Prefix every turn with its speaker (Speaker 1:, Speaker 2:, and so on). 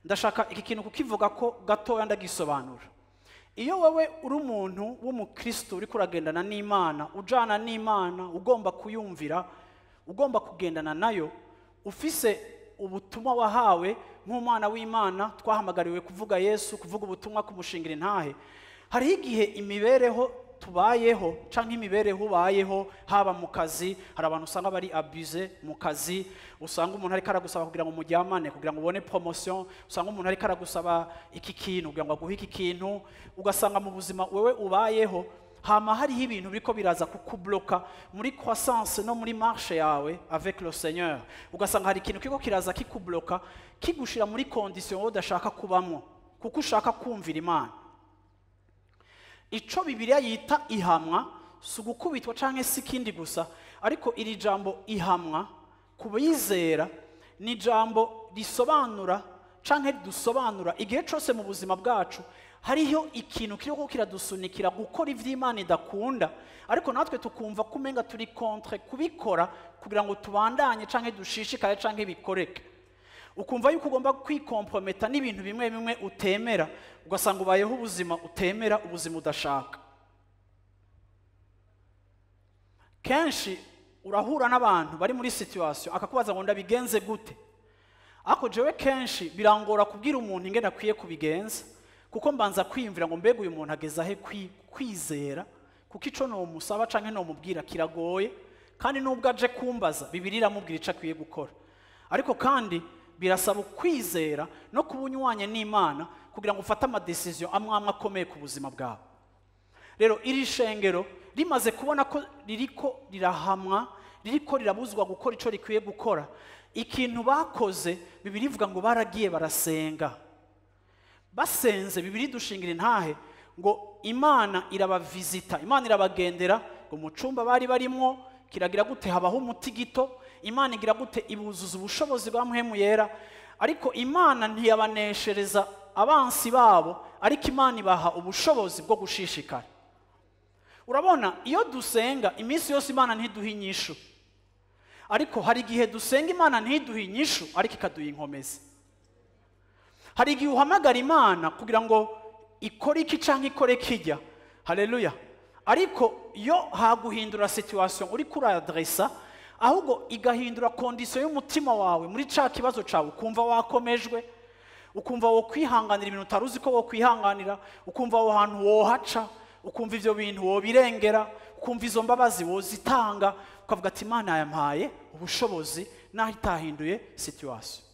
Speaker 1: ndashaka iki kintu kukivuga ko gatoya ndagisobanura. Iyo wowe uri umuntu w'umukristo uri kuragendana n'Imana, ujana n'Imana, ugomba kuyumvira, ugomba kugendana nayo, ufise ubutumwa wahawe nk'umwana w'Imana, twahamagariwe kuvuga Yesu, kuvuga ubutumwa, kumushingira intahe. Hariho igihe imibereho tubayeho canke imibereho ubayeho, haba mu kazi, hari abantu usanga bari abuse mu kazi, usanga umuntu ariko aragusaba kugira ngo mujyamane, kugira ngo ubone promotion, usanga umuntu ariko aragusaba iki kintu kugira ngo aguhe iki kintu, ugasanga mu buzima wewe ubayeho hama hariho ibintu biriko biraza kukubloka muri croissance no muri marche yawe avec le Seigneur. Ugasanga hari ikintu kiko kiraza kikubloka, kigushira muri condition udashaka kubamwo, kuko ushaka kumvira Imana. Ico Bibiliya yita ihamwa si ugukubitwa canke si ikindi gusa, ariko iri jambo ihamwa kubizera ni jambo risobanura canke dusobanura igihe cose mu buzima bwacu hariho ikintu kiriko kiradusunikira gukora ivy'Imana idakunda, ariko natwe tukumva kumenga turi contre kubikora kugira ngo tubandanye canke dushishikare canke bikoreke. Ukumva yuko ugomba kwikomprometa n'ibintu bimwe bimwe utemera, ugasanga ubayeho ubuzima utemera, ubuzima udashaka. Kenshi urahura n'abantu bari muri situation akakubaza ngo ndabigenze gute, ako jewe kenshi birangora kubwira umuntu ingene akwiye kubigenza, kuko mbanza kwiyumvira ngo mbega uyu muntu ageza he kwizera, kuko ico no musaba canke no mubwira kiragoye, kandi nubwo aje kumbaza Bibiliya iramubwira ico akwiye gukora. Ariko kandi birasaba kwizera no kubunywanye n'Imana kugira ngo ufate amadecision amwe akomeye ku buzima bwawe. Rero iri shengero rimaze kubona ko ririko rirahamwa, ririko rirabuzwa gukora ico rikwiye gukora, ikintu bakoze Bibiliya ivuga ngo baragiye barasenga. Basenze Bibiliya dushingira intahe ngo Imana irabavizita, Imana irabagendera, ngo mu cumba bari barimwo kiragira gute habaho umutigito, Imana igira gute ibuzuza ubushobozi bwa Mpwemu Yera, ariko Imana ntiyabaneshereza abansi babo, ariko Imana ibaha ubushobozi bwo gushishikara. Urabona, iyo dusenga iminsi yose Imana ntiduha inyishu, ariko hari igihe dusenga Imana ntiduha inyishu ariko ikaduha inkomezi. Hari igihe uhamagara Imana kugira ngo ikore iki canke ikore kijya, haleluya, ariko yo haguhindura situation uri kuradressa, ahubwo igahindura condition y'umutima wawe muri ca kibazo cawe, ukumva wakomejwe, ukumva wo kwihanganira ibintu utaruzi ko wo kwihanganira, ukumva wo hantu wohaca, ukumva ivyo bintu wo birengera, ukumva izo mbabazi wo zitanga, ukavuga ati Imana yampaye ubushobozi naho itahinduye situation.